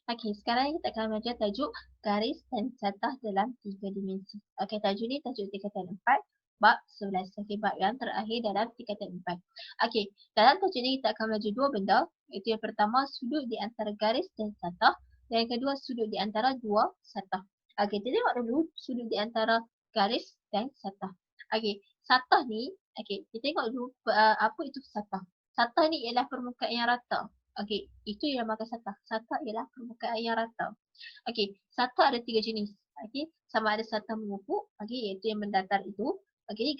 Okey, sekarang kita akan belajar tajuk garis dan satah dalam 3 dimensi. Okey, tajuk ni tajuk tingkatan 4, bab 11. Okey, bab yang terakhir dalam tingkatan 4. Okey, dalam tajuk ni kita akan belajar dua benda, iaitu yang pertama sudut di antara garis dan satah dan yang kedua sudut di antara dua satah. Okey, kita tengok dulu sudut di antara garis dan satah. Okey, satah ni, okey, kita tengok dulu apa itu satah. Satah ni ialah permukaan yang rata. Okey, itu yang makan satah. Satah ialah permukaan yang rata. Okey, satah ada 3 jenis. Okey, sama ada satah mengupuk, okey, iaitu yang mendatar itu. Okey,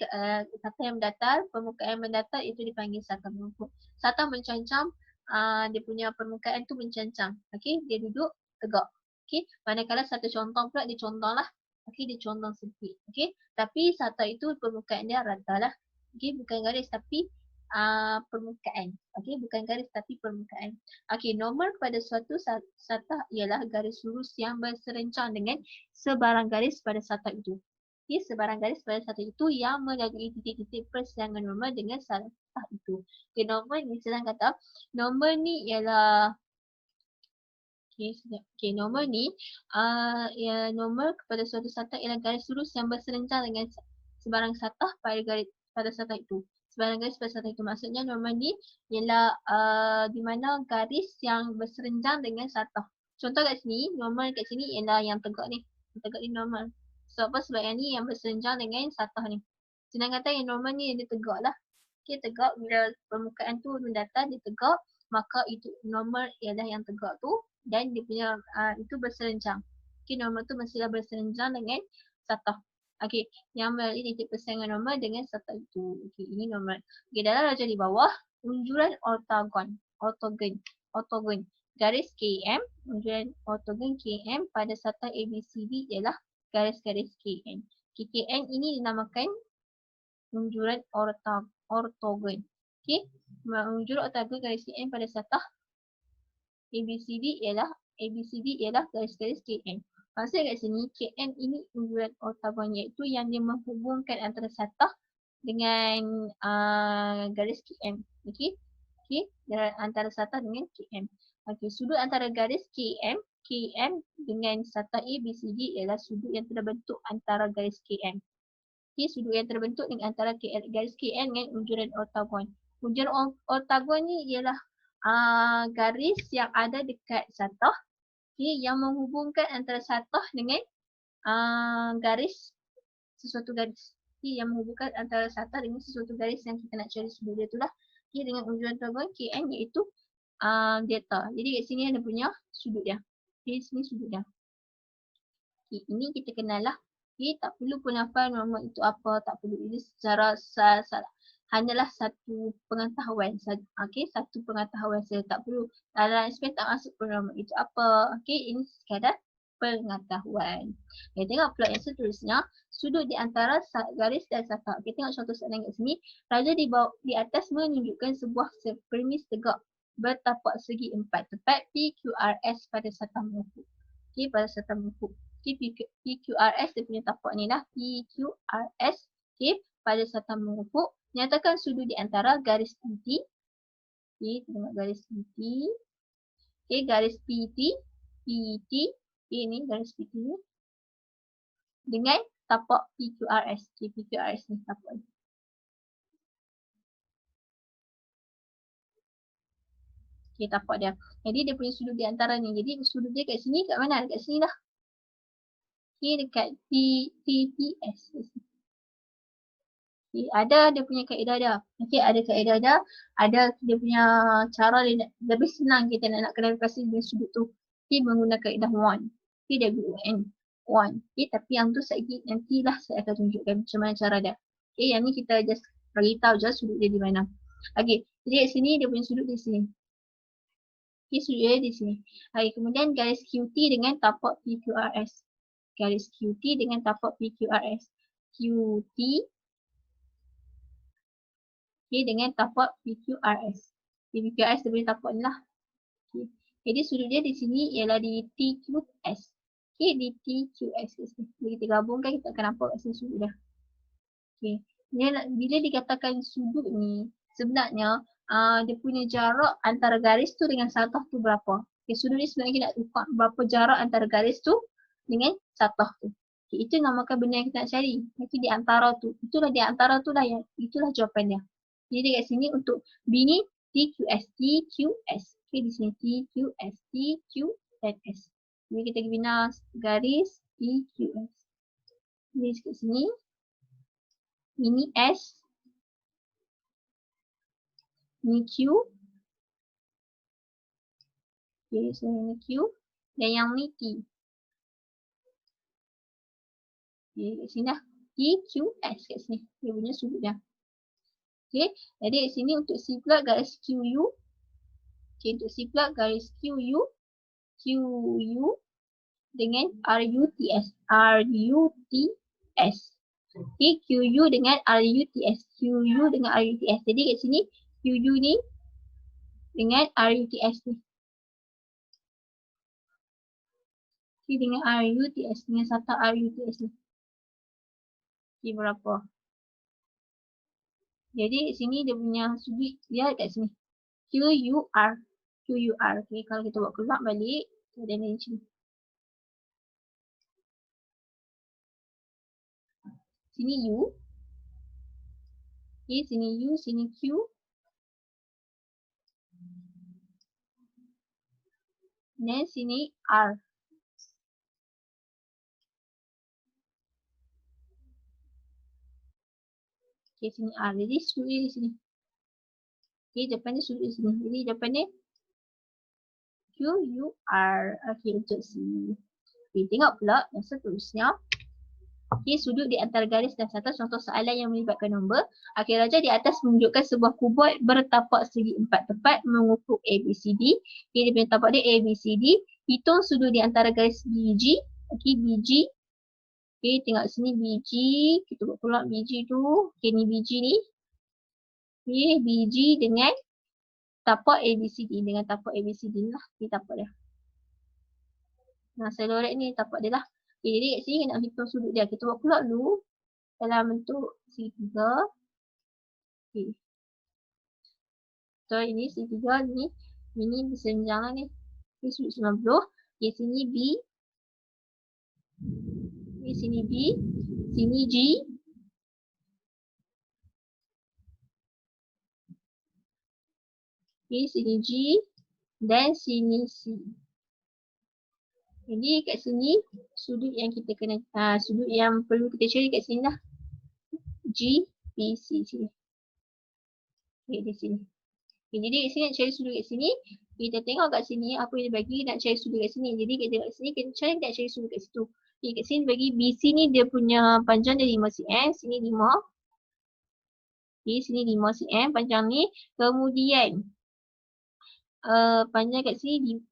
satah yang mendatar, permukaan yang mendatar itu dipanggil satah mengupuk. Satah mencancang, dia punya permukaan tu mencancang. Okey, dia duduk tegak. Okey, manakala satah contong pula dia contong lah. Okey, dia contong sempit. Okey, tapi satah itu permukaan dia rata lah. Okey, bukan garis tapi permukaan. Okey, bukan garis tapi permukaan. Okey, normal pada suatu satah ialah garis lurus yang berserencang dengan sebarang garis pada satah itu. Okey, sebarang garis pada satah itu yang melalui titik-titik persilangan normal dengan satah itu. Okey, normal ni sedang kata, normal ni ialah Okey, normal ni ya, normal kepada suatu satah ialah garis lurus yang berserencang dengan sebarang satah pada garis pada satah itu. Sebarang garis pada satah itu maksudnya normal ni ialah di mana garis yang berserenjang dengan satah. Contoh kat sini, normal kat sini ialah yang tegak ni. Yang tegak ni normal. Sebab apa? Sebab yang ni yang berserenjang dengan satah ni. Senang kata yang normal ni dia tegak lah. Okey, tegak bila permukaan tu mendatar dia tegak, maka itu normal ialah yang tegak tu dan dia punya itu berserenjang. Okey, normal tu mestilah berserenjang dengan satah. Okey, yang melalui titik persaingan normal dengan satah itu. Okey, ini normal. Okey, dalam darjah di bawah, unjuran ortogon. Ortogon. Garis KM, unjuran ortogon KM pada satah ABCD ialah garis-garis KN. KN ini dinamakan unjuran ortogon. Okey, unjuran ortogon garis KN pada satah ABCD ialah garis-garis KN. Maksud kat sini KN ini unjuran ortogon iaitu yang dia menghubungkan antara satah dengan garis KM. Okey. Okey, antara satah dengan KM. Okey, sudut antara garis KM dengan satah ABCD ialah sudut yang terbentuk antara garis KM. Okey, sudut yang terbentuk dengan antara garis KN dengan unjuran ortogon. Unjuran ortogon ni ialah garis yang ada dekat satah, okey, yang menghubungkan antara satah dengan garis sesuatu garis. Okey, yang menghubungkan antara satah dengan sesuatu garis yang kita nak cari sudut dia tu lah. Okey, dengan unjuran ortogon KN iaitu delta. Jadi kat sini ada punya sudut dia. Okey, sini sudut dia. Okey, ini kita kenal lah. Okey, tak perlu pun hafal normal itu apa, tak perlu. Ini secara hanyalah satu pengetahuan. Okey, satu pengetahuan saja, tak perlu. Dalam SPM tak masuk pun normal itu apa. Okey, ini sekadar pengetahuan. Okay, tengok pula yang seterusnya, sudut di antara garis dan satah. Okey, tengok contoh soalan kat sini. Raja di atas menunjukkan sebuah premis tegak bertapak segi 4 tepat PQRS pada satah mengupuk. Okey, pada satah mengupuk. Okey, PQRS dia punya tapak ni lah. PQRS. Okey, pada satah mengupuk. Nyatakan sudut di antara garis PT. Okey, tengok garis PT. Okey, garis PT. PT. Okey, ni garis PT ni. Dengan tapak PQRS. Okey, PQRS ni tapak ni. Okey, tapak dia. Jadi dia punya sudut di antara ni. Jadi sudut dia kat sini, kat mana? Dekat sini lah. Okey, dekat TPS. Okay, ada dia punya kaedah dia. Okey, ada kaedah dia. Ada dia punya cara dia lebih senang kita nak klarifikasi dengan sudut tu. Okey, menggunakan kaedah WAN. Okey, WAN. WAN. Okey, tapi yang tu nantilah saya akan tunjukkan macam mana cara dia. Okey, yang ni kita just bagi tahu je sudut dia di mana. Okey, jadi kat sini dia punya sudut di sini. Okey, sudut dia di sini. Okey, kemudian garis QT dengan tapak PQRS. Garis QT dengan tapak PQRS. QT okay, dengan tapak PQRS. PQRS dia boleh tapak ni lah. Okay. Jadi sudut dia di sini ialah di TQS. Okay, di TQS. Bila kita gabungkan kita akan nampak kat sini sudut dia. Okay. Bila dikatakan sudut ni, sebenarnya dia punya jarak antara garis tu dengan satah tu berapa? Okay, sudut ni sebenarnya kita nak ukur berapa jarak antara garis tu dengan satah tu. Okay, itu namakan benda yang kita nak cari. Itu di antara tu. Itulah di antara tu lah yang itulah jawapan dia. Jadi kat sini untuk B ni TQS, TQS. Okay, di sini TQS, TQ dan S. Jadi kita bina garis TQS. Jadi kat sini ini S, ini Q. Okay, so ini Q dan yang ni T. Okay, kat sini dah TQS kat sini. Dia punya sudut dia. Okay, jadi kat sini untuk C pula garis QU. Okay, untuk C pula garis QU dengan RUTS. RUTS. Okay, QU dengan RUTS. QU dengan RUTS. Jadi kat sini QU ni dengan RUTS ni. Okay, dengan RUTS. Dengan satu RUTS ni. Okay, berapa? Jadi kat sini dia punya sudut dia kat sini. QUR. QUR. Okay, kalau kita buat keluar balik. Ada ni macam ni. Sini U. Okay, sini U, sini Q. Dan sini R. Okay, sini R. Jadi sudut di sini. Okay, jawapan dia sudut di sini. Jadi jawapan dia QUR. Okay, untuk C. Okay, tengok pula yang seterusnya. Okay, sudut di antara garis dan satah. Contoh soalan yang melibatkan nombor. Akhir raja di atas menunjukkan sebuah kubot bertapak segi 4 tepat mengukur ABCD. Okay, dia punya tapak dia ABCD. Hitung sudut di antara garis BG. Okay, BG. Okay, tengok sini BG. Kita buat keluar BG tu. Okay, ni BG ni. Okay, BG dengan tapak ABCD. Dengan tapak ABCD ni lah. Okay, tapak dia. Nah, seloret ni tapak dia lah. Okay, jadi kat sini nak hitung sudut dia. Kita buat keluar dulu. Dalam bentuk segitiga. Okay. So, ini segitiga ni. Ini bersenjang lah ni. Okay, sudut 90. Okay, sini B. Okay, sini B. Sini G. Okay, sini G. Dan sini C. Jadi kat sini sudut yang kita kena sudut yang perlu kita cari kat sini lah. G, B, C sini. Okay, di sini. Okay, jadi kat sini nak cari sudut kat sini. Kita tengok kat sini apa yang dia bagi nak cari sudut kat sini. Jadi kita kat sini kita cari nak cari sudut kat situ. Okay, kat sini bagi BC ni dia punya panjang dia 5 cm. Sini 5. Okay, sini 5 cm panjang ni. Kemudian panjang kat sini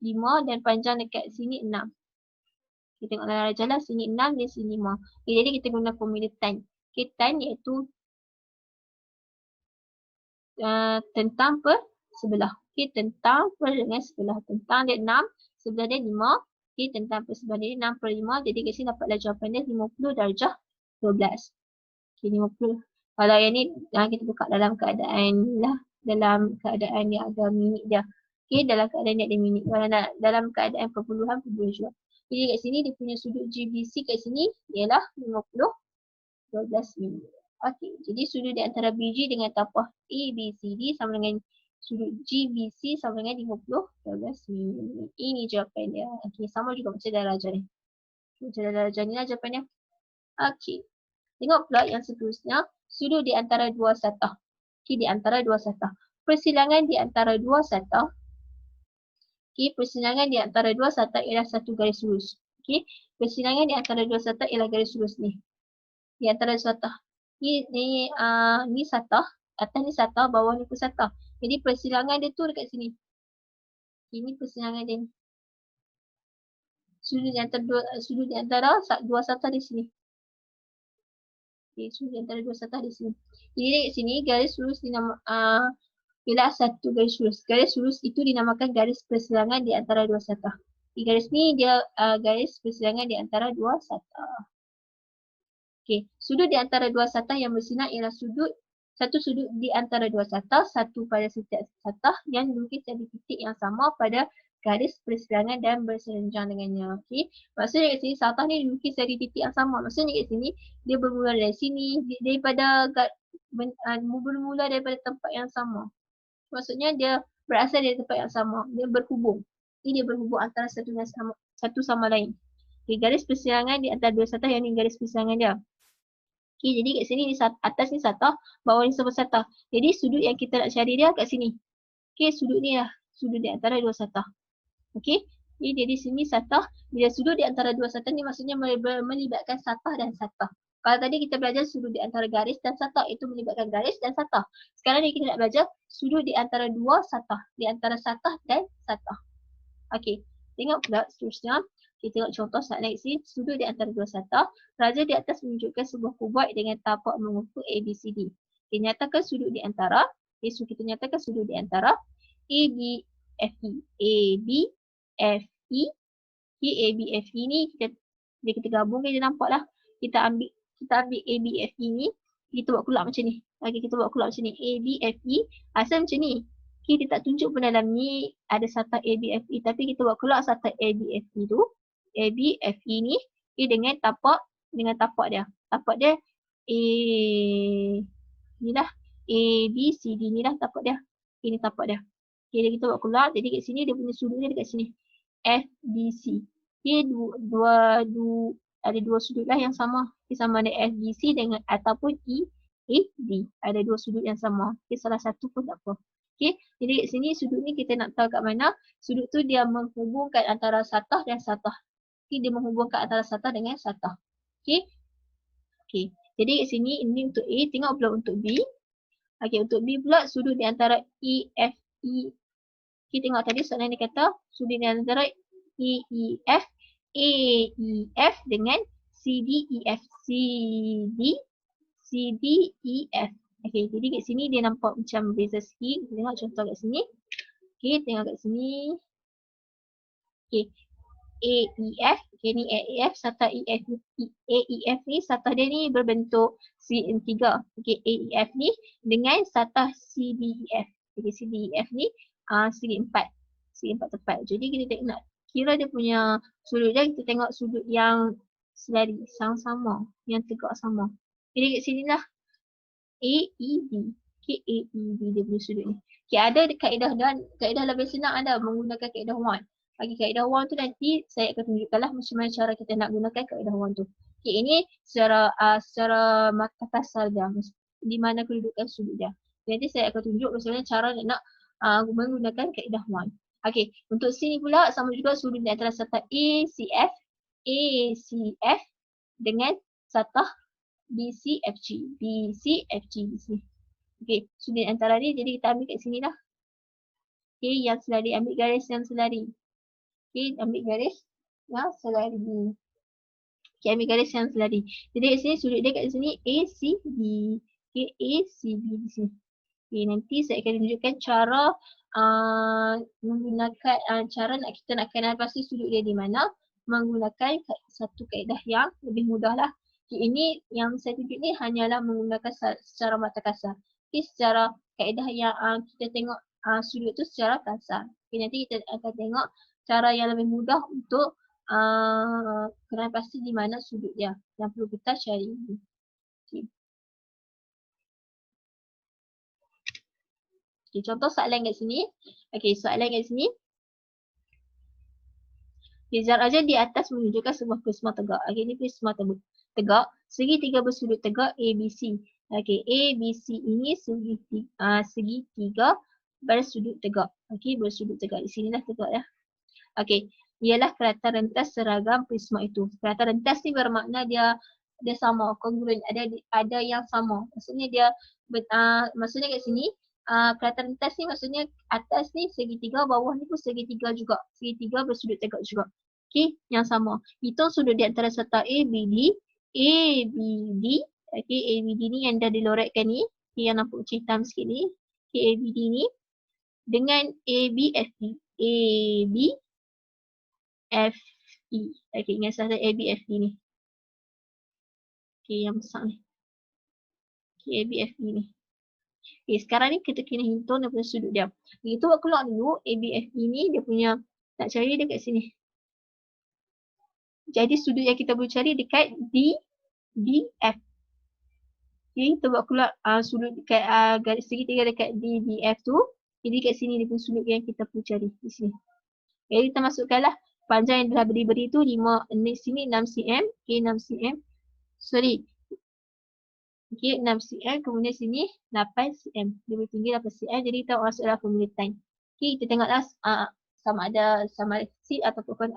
5 dan panjang dekat sini 6. Kita tengok dalam jalan sini 6 dan sini 5. Okay, jadi kita guna formula tan. Okay, tan iaitu tentang per sebelah. Okay, tentang per dengan sebelah. Tentang dia 6, sebelah dia 5. Okay, tentang per sebelah dia 6 per 5. Jadi kat sini dapatlah jawapan dia 50 darjah 12. Okay, 50. Kalau yang ni kita buka dalam keadaan lah. Dalam keadaan yang ada minit dia. Okay, dalam keadaan yang ada minit. Kalau dalam keadaan perpuluhan juga. Jadi kat sini dia punya sudut GBC kat sini ialah 50 12 minit. Okey, jadi sudut di antara BG dengan tapak ABCD sama dengan sudut GBC sama dengan 50 12 minit. Ini jawapan dia. Okey, sama juga macam darajah ni. Macam darajah ni lah jawapannya. Okey. Tengok pula yang seterusnya, sudut di antara dua satah. Okey, di antara dua satah. Persilangan di antara dua satah. Okey, persilangan di antara dua satah ialah satu garis lurus. Okey, persilangan di antara dua satah ialah garis lurus ni. Di antara satah. Ni satah, atas ni satah, bawah ni pun satah. Jadi persilangan dia tu dekat sini. Ini persilangan dia ni. Sudut di antara dua satah di sini. Okay, sudut di antara dua satah di sini. Jadi dekat sini garis lurus ialah satu garis lurus. Garis lurus itu dinamakan garis persilangan di antara dua satah. Garis ni dia garis persilangan di antara dua satah. Okey, sudut di antara dua satah yang bersilang ialah sudut Satu sudut di antara dua satah, satu pada setiap satah yang dilukis dari titik yang sama pada garis persilangan dan berserenjang dengannya. Okey. Maksudnya kat sini satah ni dilukis dari titik yang sama. Maksudnya kat sini dia bermula dari sini daripada bermula daripada tempat yang sama. Maksudnya dia berasal dari tempat yang sama. Dia berhubung. Ini dia berhubung antara satu sama lain. Okay, garis persilangan di antara dua satah yang ni garis persilangan dia. Okay, jadi kat sini ni atas ni satah, bawah ni sama satah. Jadi sudut yang kita nak cari dia kat sini. Okay, sudut ni lah. Sudut di antara dua satah. Okay. Jadi sini satah. Bila sudut di antara dua satah ni maksudnya melibatkan satah dan satah. Kalau tadi kita belajar sudut di antara garis dan satah, itu melibatkan garis dan satah. Sekarang ni kita nak belajar sudut di antara dua satah. Di antara satah dan satah. Okey, tengok pula seterusnya. Kita tengok contoh soalan kat sini. Sudut di antara dua satah. Raja di atas menunjukkan sebuah kubat dengan tapak mengukur ABCD. Okay, nyatakan sudut di antara. Okay, so kita nyatakan sudut di antara ABFE. ABFE. Okay, ABFE ni kita gabungkan dia nampak lah. Kita ambil ABFE ni. Kita buat kulak macam ni. Okay, kita buat kulak macam ni. ABFE. Asal macam ni. Okay, dia tak tunjuk pun dalam ni ada satah ABFE. Tapi kita buat keluar satah ABFE tu. ABFE ni dengan tapak dia. Tapak dia ni lah. ABCD ni lah tapak dia. Ini tapak dia. Okay, kita buat keluar. Jadi kat sini dia punya sudut dia dekat sini. FBC. Okay, ada dua sudut lah yang sama. Okay, sama ada FBC dengan ataupun EAD. Ada dua sudut yang sama. Okay, salah satu pun tak apa. Okay, jadi kat sini sudut ni kita nak tahu kat mana. Sudut tu dia menghubungkan antara satah dan satah. Okay, dia menghubungkan antara satah dengan satah. Okay. Okay, jadi kat sini ini untuk A. Tengok pula untuk B. Okay, untuk B pula sudut di antara EFE. Okay, tengok tadi soalan ni kata sudut di antara EEF. AEF dengan CDEF. CDEF. Okay, jadi kat sini dia nampak macam beza sikit. Tengok contoh kat sini. Okay, tengok kat sini. Okay, AEF. Okay, ni AEF. Satah AEF ni, satah dia ni berbentuk CN3. Okay, AEF ni dengan satah CDEF. Okay, CDEF ni segi 4. Segi 4 tepat. Jadi kita nak kira dia punya sudut dia, kita tengok sudut yang selari, sama-sama, yang tegak sama. Jadi kat sini lah. AED. Okay, AED dia punya sudut ni. Okay, ada kaedah lebih senang ada menggunakan kaedah 1. Bagi kaedah 1 tu nanti saya akan tunjukkanlah macam mana cara kita nak gunakan kaedah 1 tu. Okay, ini secara mata kasar dia. Di mana kedudukan sudut dia. Nanti saya akan tunjuk macam mana cara nak menggunakan kaedah 1. Okay, untuk sini pula sama juga sudut di antara satah ACF dengan satah BCFG. Okay, sudut antara ni jadi kita ambil kat sini lah. Okay, yang selari, ambil garis yang selari. Okay, ambil garis yang selari. Okay, ambil garis yang selari. Jadi kat sini sudut dia kat sini ACB. Okay, ACB di sini. Okay, nanti saya akan tunjukkan cara menggunakan cara kita nak kenal pasti sudut dia di mana menggunakan satu kaedah yang lebih mudah lah. Okay, ini yang saya tunjuk ni hanyalah menggunakan secara mata kasar. Okay, secara kaedah yang kita tengok sudut tu secara kasar. Okay, nanti kita akan tengok cara yang lebih mudah untuk kenal pasti di mana sudut dia yang perlu kita cari. Okay. Okay, contoh soalan kat sini. Okay, soalan kat sini. Zat raja di atas menunjukkan sebuah prisma tegak. Okay, ini prisma tegak. Segitiga bersudut tegak ABC. Okay, ABC ini segitiga bersudut tegak. Okay, bersudut tegak. Di sinilah tegak ya. Okay, ialah kerata rentas seragam prisma itu. Kerata rentas ni bermakna dia sama, kongruent, ada yang sama. Maksudnya dia maksudnya kat sini kerata rentas ni maksudnya atas ni segitiga, bawah ni pun segitiga juga. Segitiga bersudut tegak juga. Okay, yang sama. Hitung sudut di antara serta ABD. Okay, ABD ni yang dah diloretkan ni. Okay, yang nampak macam hitam sikit ni. Okay, ABD ni. Dengan ABFE. ABFE. Okay, ingat sahaja ABFE ni. Okay, yang besar ni. Okay, ABFE ni. Okay, sekarang ni kita kena hitung daripada sudut dia. Kita buat keluar dulu ABFE ni dia punya, nak cari dia kat sini. Jadi sudut yang kita boleh cari dekat DBF. Okay, kita buat keluar sudut dekat garis segitiga dekat DBF tu. Jadi kat sini dia punya sudut yang kita perlu cari di sini. Jadi kita masukkanlah panjang yang dah beri tu 5, sini 6 cm. Okay, 6 cm. Sorry. Okay, 6 cm. Kemudian sini 8 cm. Dia boleh tinggi 8 cm. Jadi kita masuklah formula tan. Okay, kita tengoklah sama ada seat ataupun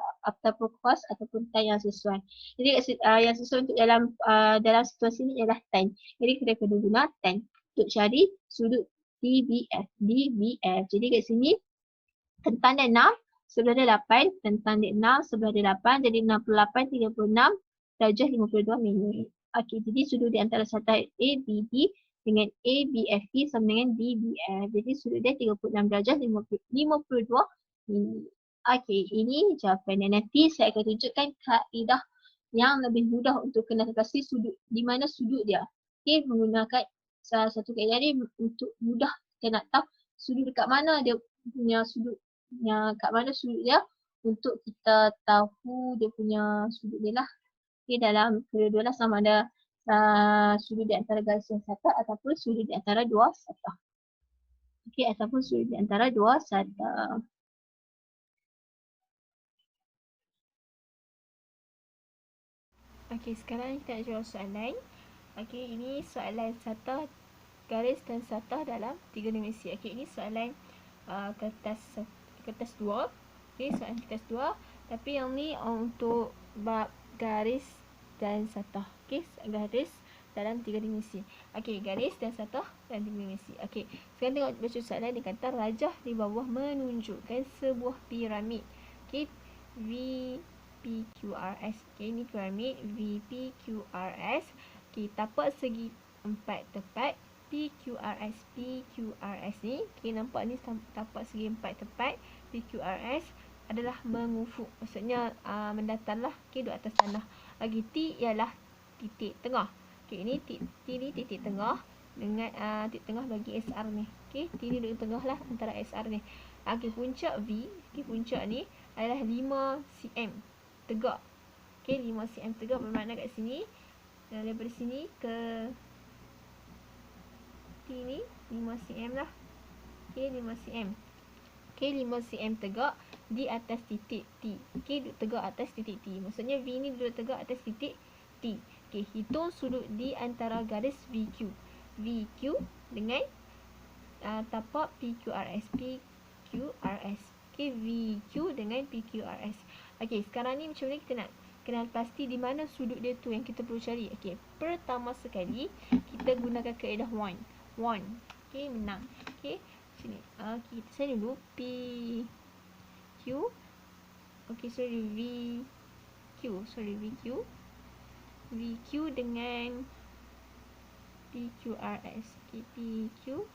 cos ataupun tan yang sesuai. Jadi yang sesuai untuk dalam situasi ni ialah tan. Jadi kita kena guna tan untuk cari sudut DBF. Jadi kat sini tentang dia 6, sebelah dia 8, tentang dia 6, sebelah dia 8, jadi 68, 36, darjah 52 minit. Okey, jadi sudut di antara satah ABD dengan ABFE sama dengan DBF. Jadi sudut dia 36 darjah 52 minit. Okey, ini jawapan. Dan nanti saya akan tunjukkan kaedah yang lebih mudah untuk kenal pasti sudut, di mana sudut dia. Okey, menggunakan salah satu kaedah ni untuk mudah kita nak tahu sudut dekat mana dia punya sudut, kat mana sudut dia untuk kita tahu dia punya sudut dia lah. Okay, dalam kedua-dua lah sama ada sudut di antara garis yang satah ataupun sudut di antara dua satah. Okay, ataupun sudut di antara dua satah. Okay, sekarang kita nak jawab soalan. Okay, ini soalan satah, garis dan satah dalam 3 dimensi. Okay, ini soalan kertas 2. Okay, soalan kertas 2. Tapi yang ni untuk bab garis dan satah. Okay, garis dalam 3 dimensi. Okay, garis dan satah dalam 3 dimensi. Okay, sekarang tengok baca soalan. Dia kata rajah di bawah menunjukkan sebuah piramid. Okay, VPQRS. Okay, ini piramid VPQRS. Okay, tapak segi 4 tepat. PQRS ni, okay, nampak ni tapak segi 4 tepat. PQRS adalah mengufuk, maksudnya mendatarlah, okay, duduk atas tanah. Lagi T ialah titik tengah. Okay, ini T ni titik tengah dengan titik tengah bagi SR ni. Okay, T ni duduk tengah lah antara SR ni. Okay, puncak V, okay, puncak ni adalah 5 cm tegak. Okay, 5 cm tegak bermakna kat sini, daripada sini ke T ni 5 cm lah. Okay, 5 cm. Okay, 5 cm tegak di atas titik T. Okay, duduk tegak atas titik T. Maksudnya V ni duduk tegak atas titik T. Okay, hitung sudut di antara garis VQ. VQ dengan tapak PQRS. PQRS. Okay, VQ dengan PQRS. Okay, sekarang ni macam mana kita nak kenal pasti di mana sudut dia tu yang kita perlu cari. Okay, pertama sekali kita gunakan kaedah 1. Okay, menang. Okay, sini. Okay, kita cari dulu PQ. Okay, sorry, VQ dengan PQRS. Okay, PQRS.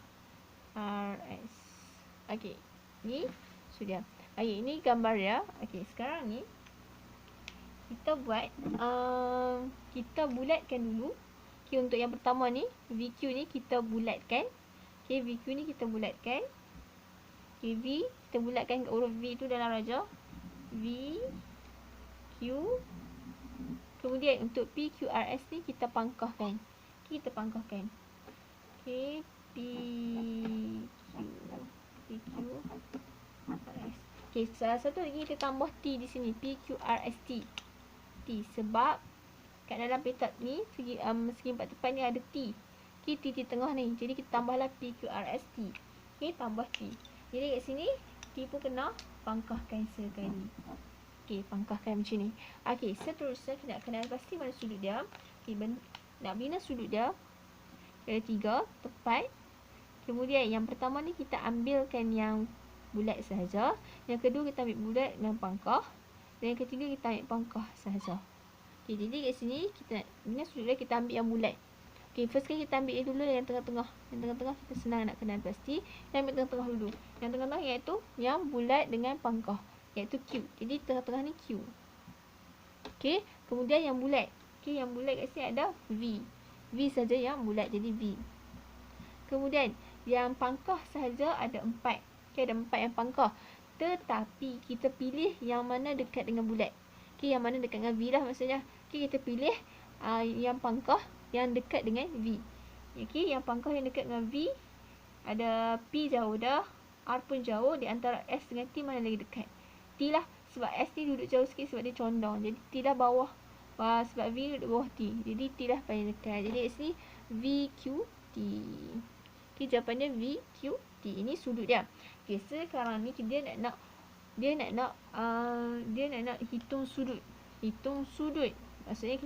Okay, ni sudah. Okay, ini gambar dia. Okay, sekarang ni kita buat kita bulatkan dulu. Okay, untuk yang pertama ni VQ ni kita bulatkan. Okay, VQ ni kita bulatkan. Okay, V kita bulatkan huruf V tu dalam raja. V Q. Kemudian untuk PQRS ni kita pangkahkan. Okay, kita pangkahkan. Okay, PQRS. Okay, salah satu lagi kita tambah T di sini, PQRST. T sebab kat dalam petak ni segi 4 tepat ni ada T. Okay, T tengah ni. Jadi kita tambahlah PQRST. Okay, tambah T. Jadi kat sini T pun kena pangkahkan sekali. Okay, pangkahkan macam ni. Okay, seterusnya kita nak kenal pasti mana sudut dia. Okay, nak bina sudut dia ada 3 tepat. Kemudian yang pertama ni kita ambilkan yang bulat sahaja. Yang kedua kita ambil bulat dengan pangkah. Dan yang ketiga kita ambil pangkah sahaja. Okay, jadi kat sini kita bina sudut dia, kita ambil yang bulat. Okay, first kali kita ambil dulu yang tengah-tengah. Yang tengah-tengah kita senang nak kenal pasti. Kita ambil tengah-tengah dulu. Yang tengah-tengah iaitu yang bulat dengan pangkah, iaitu Q. Jadi tengah-tengah ni Q. Okay, kemudian yang bulat. Okay, yang bulat kat sini ada V. V saja yang bulat, jadi V. Kemudian yang pangkah sahaja ada 4. Okay, ada 4 yang pangkah. Tetapi kita pilih yang mana dekat dengan bulat. Okay, yang mana dekat dengan V lah maksudnya. Okay, kita pilih yang pangkah yang dekat dengan V. Okay, yang pangkah yang dekat dengan V, ada P jauh dah, R pun jauh. Di antara S dengan T mana lagi dekat? T lah. Sebab S ni duduk jauh sikit sebab dia condong. Jadi T lah bawah. Sebab V duduk bawah T. Jadi T lah paling dekat. Jadi kat sini VQT. Okay, jawapannya VQT. Ini sudut dia. Okay, sekarang ni dia nak hitung sudut. Hitung sudut. Maksudnya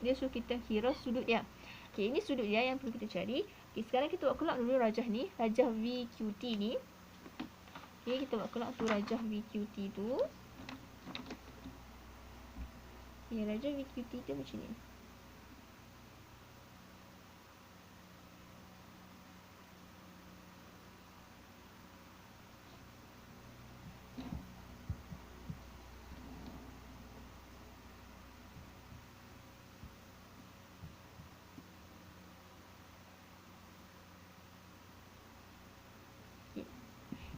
dia suruh kita kira sudut dia. Okay, ini sudut dia yang perlu kita cari. Okay, sekarang kita buat keluar dulu rajah ni. Rajah VQT ni. Okay, kita buat keluar tu rajah VQT tu. Okay, rajah VQT tu macam ni.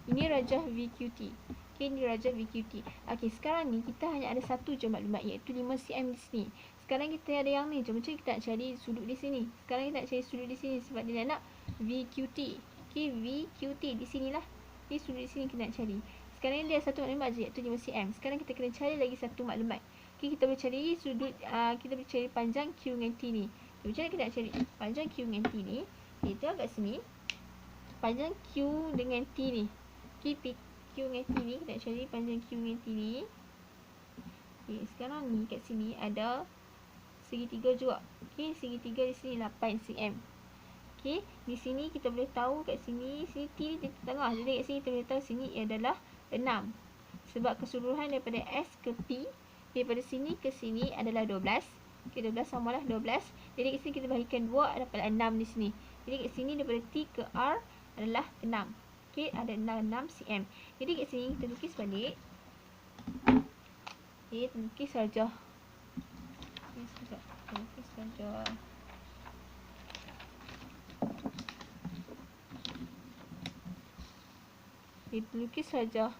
Ini rajah VQT. Okay, ini rajah VQT. Okay, sekarang ni kita hanya ada satu je maklumat, iaitu 5 cm di sini. Sekarang kita ada yang ni je. Macam kita nak cari sudut di sini. Sekarang kita nak cari sudut di sini sebab dia nak VQT. Okay, VQT di sinilah. Okay, sudut di sini kita nak cari. Sekarang ni dia ada satu maklumat je, iaitu 5 cm. Sekarang kita kena cari lagi satu maklumat. Okay, kita boleh cari sudut, kita boleh cari panjang Q dengan T ni. Okay, macam mana kita nak cari panjang Q dengan T ni? Okay, tengok kat sini. Panjang Q dengan T ni. Okay, Q dengan T ni, kita nak cari panjang Q dengan T ni. Okay, sekarang ni kat sini ada segitiga juga. Okay, segitiga di sini 8 cm. Okay, di sini kita boleh tahu kat sini T ni di tengah. Jadi kat sini kita boleh tahu sini adalah 6. Sebab keseluruhan daripada S ke P, daripada sini ke sini adalah 12. Okay, 12 samalah 12. Jadi kat sini kita bahagikan 2, dapat 6 di sini. Jadi kat sini daripada T ke R adalah 6. Okay, ada 6 cm. Jadi kat sini kita lukis balik. Okay, kita lukis rajah. Lukis rajah. Kita lukis rajah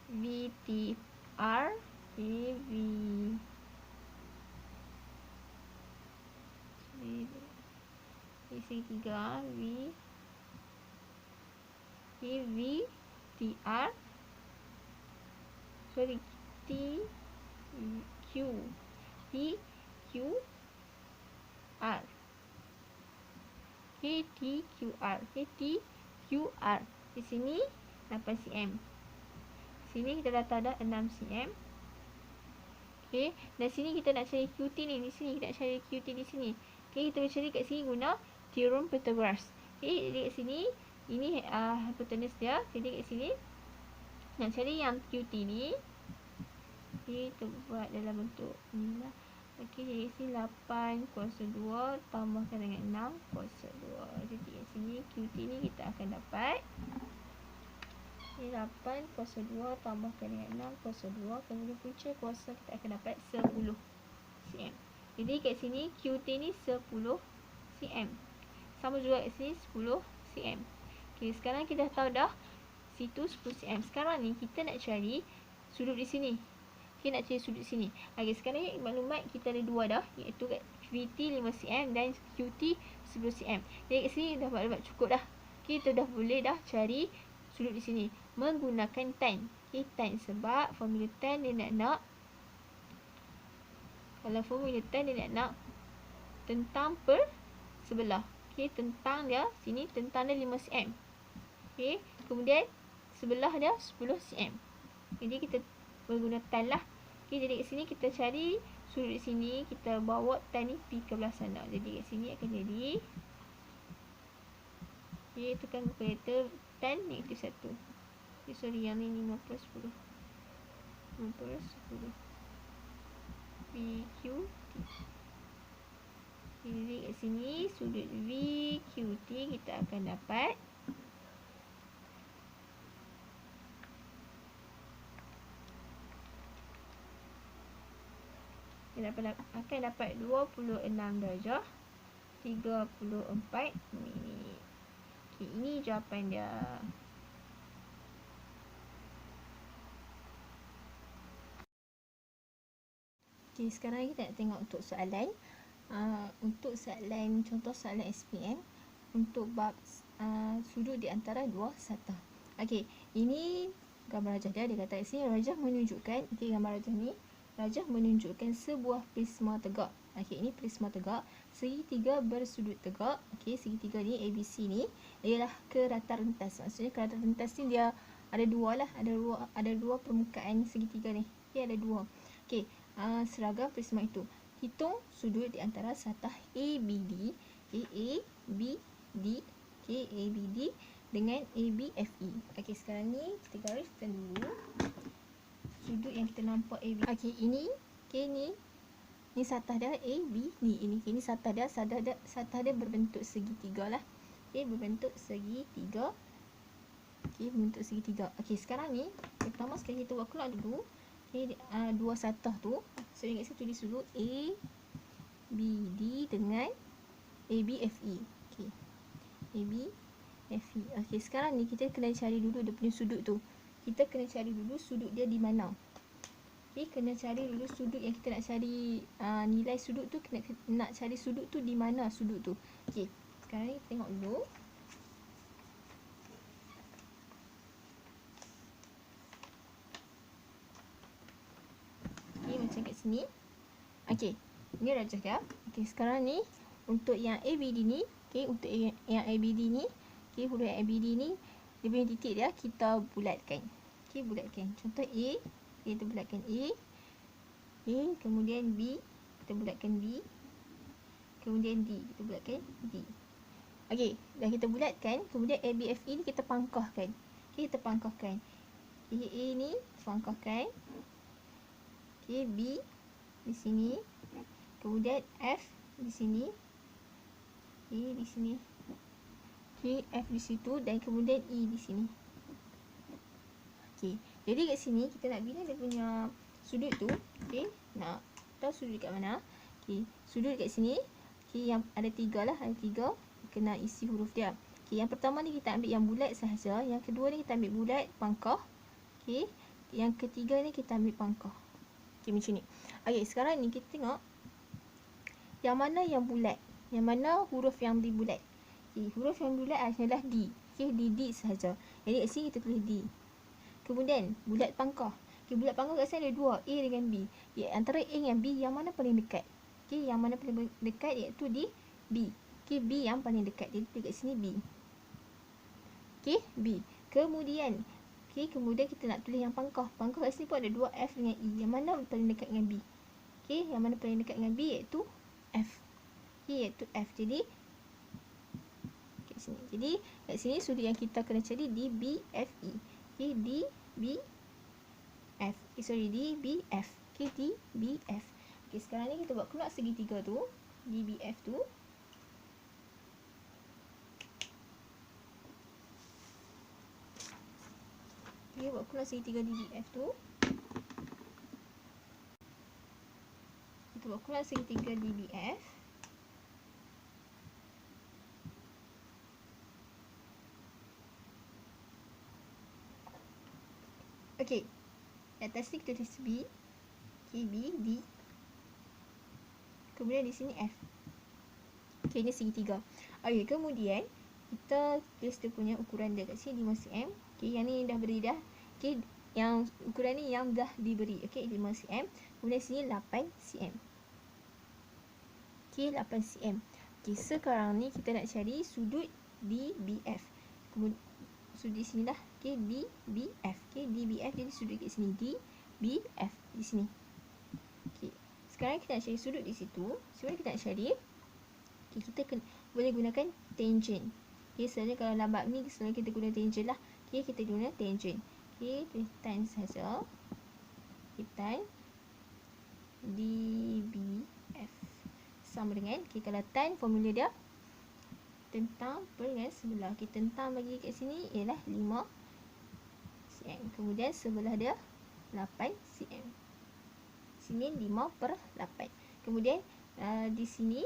VTR. Okay, segitiga VTR. Sorry, TQR. Okay, TQR. Okay, TQR. Di sini 8 cm. Sini kita dah tahu dah 6 cm. Okay, dan sini kita nak cari QT ni. Di sini kita nak cari QT di sini. Okay, kita boleh cari kat sini guna teorem Pythagoras. Okay, jadi kat sini ini hypotenuse dia. Jadi kat sini nak cari yang QT ni. Okay, kita buat dalam bentuk ni lah. Okay, jadi kat sini 8 kuasa 2 tambahkan dengan 6 kuasa 2. Jadi kat sini QT ni kita akan dapat 8 kuasa 2 tambahkan dengan 6 kuasa 2. Kemudian punca kuasa kita akan dapat 10 cm. Jadi kat sini QT ni 10 cm. Sama juga kat sini 10 cm. Okay, sekarang kita dah tahu dah situ 10 cm. Sekarang ni kita nak cari sudut di sini. Okay, nak cari sudut di sini. Okay, sekarang ni maklumat kita ada dua dah, iaitu kat VT 5 cm dan QT 10 cm. Jadi kat sini dah dapat cukup dah. Okay, kita dah boleh dah cari sudut di sini menggunakan tan. Okay, tan sebab formula tan dia nak kalau formula tan dia nak tentang per sebelah. Okay, tentang dia sini tentang dia 5 cm. Okay, kemudian sebelah dia 10 cm. Jadi kita menggunakan tan lah. Okay, jadi kat sini kita cari sudut di sini, kita bawa tan ni pi ke belah sana. Jadi kat sini akan jadi, okay, tekan kalkulator, tan negatif 1. Okay, sorry, yang ni 5 per 10. 5 per 10 VQT. Jadi kat sini sudut VQT kita akan dapat akan dapat 26 darjah 34 minit. Okay, ini jawapan dia. Okay, sekarang kita nak tengok untuk soalan. Untuk soalan, contoh soalan SPM untuk bab sudut di antara dua satah. Okey, ini gambar rajah dia. Dia kata kat sini rajah menunjukkan, okey, gambar rajah ni, rajah menunjukkan sebuah prisma tegak. Okey, ini prisma tegak, segitiga bersudut tegak. Okey, segitiga ni ABC ni ialah kerata rentas. Maksudnya kerata rentas ni dia ada dua lah, ada dua permukaan segitiga ni. Okey, ada dua. Okey, seragam prisma itu. Hitung sudut di antara satah ABD, ABD, okay, ABD dengan ABFE. Okey, sekarang ni kita gariskan dulu sudut yang kita nampak AB. Okey, ini, okey, ni satah dia AB, ini satah dia berbentuk segitiga lah. Okey, berbentuk segitiga. Okey, berbentuk segitiga. Okey, sekarang ni pertama sekali kita buat keluar dulu. Okey, dua satah tu. So, ingat saya tulis dulu ABD dengan ABFE. Okey, ABFE. Okey, sekarang ni kita kena cari dulu dia punya sudut tu. Kita kena cari dulu sudut dia di mana. Okey, kena cari dulu sudut yang kita nak cari, nilai sudut tu, nak cari sudut tu di mana sudut tu. Okey, sekarang ni kita tengok dulu. Okey, macam kat sini. Okey, ni rajah dia. Okey, sekarang ni untuk yang ABD ni, okey, untuk yang ABD ni, okey, huruf yang ABD ni, dia punya titik dia kita bulatkan. Okey, bulatkan. Contoh A, kita bulatkan A. Okay, kemudian B, kita bulatkan B. Kemudian D, kita bulatkan D. Okey, dah kita bulatkan, kemudian ABFE ni kita pangkahkan. Okey, kita pangkahkan. Okay, A ni pangkahkan. Okey, B di sini. Kemudian F di sini. Okey, di sini. Okey, F di situ dan kemudian E di sini. Okey, jadi kat sini kita nak bila dia punya sudut tu. Okey, nak tahu sudut kat mana? Okey, sudut kat sini. Okey, yang ada tiga lah, ada tiga. Kena isi huruf dia. Okey, yang pertama ni kita ambil yang bulat sahaja. Yang kedua ni kita ambil bulat, pangkah. Okey, yang ketiga ni kita ambil pangkah. Okey, macam ni. Okey, sekarang ni kita tengok yang mana yang bulat, yang mana huruf yang dibulat. Okey, huruf yang bulat adalah D. Okey, D sahaja. Jadi kat sini kita tulis D. Kemudian bulat pangkah. Okey, bulat pangkah kat sini ada dua, A dengan B. Okey, antara A dengan B yang mana paling dekat? Okey, yang mana paling dekat iaitu di B. Okey, B yang paling dekat. Jadi kat sini B. Okey, B. Kemudian, okey, kemudian kita nak tulis yang pangkah. Pangkah kat sini pun ada dua, F dengan E. Yang mana paling dekat dengan B? Okey, yang mana paling dekat dengan B iaitu F. Okey, iaitu F. Jadi kat sini. Jadi kat sini sudut yang kita kena cari di BFE. Okey, di BF. Okey, sorry, di BF. Okey, di BF. Okey, sekarang ni kita buat keluar segitiga tu, di BF tu. Okey, buat keluar segitiga di BF tu. Kita buat keluar segitiga di BF. Okey, atas ni kita tulis B. Okey, B, D. Kemudian di sini F. Okey, ini segitiga. Okey, kemudian kita tulis dia punya ukuran dia kat sini 5 cm. Okey, yang ni dah beri dah. Okey, yang ukuran ni yang dah diberi. Okey, 5 cm. Kemudian sini 8 cm. Okey, 8 cm. Okey, sekarang ni kita nak cari sudut di BF. Kemudian sudut di sini lah. Okey, di BF. Okey, di BF, jadi sudut kat sini di BF di sini. Okey, sekarang kita nak cari sudut di situ. Sebenarnya kita nak cari, okay, kita boleh gunakan tangent. Okay, sebenarnya kalau dalam bab ni sebenarnya kita guna tangent lah. Okay, kita guna tangent. Okay, tan saja. Okay, tan DBF sama dengan, okay, kalau tan formula dia tentang per dengan sebelah. Okay, tentang bagi kat sini ialah 5 cm. Kemudian sebelah dia 8 cm. Sini 5/8. Kemudian di sini,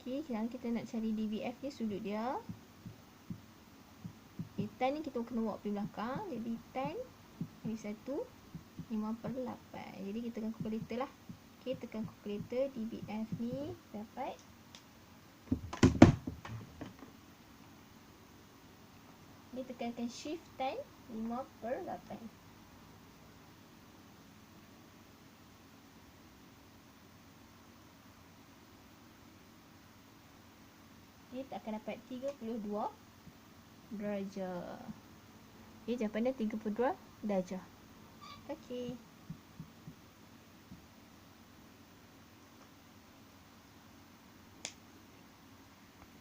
Okey, sekarang kita nak cari DVF ni, sudut dia. Okay, tan ni kita kena bawa pergi belakang. Jadi tan dari 1 5/8. Jadi kita tekan kalkulator lah. Okay, tekan kalkulator. DVF ni dapat ni, tekankan shift tan 5/8. Kita akan dapat 32 darjah. Okay, jawapan dia 32 darjah. Okey.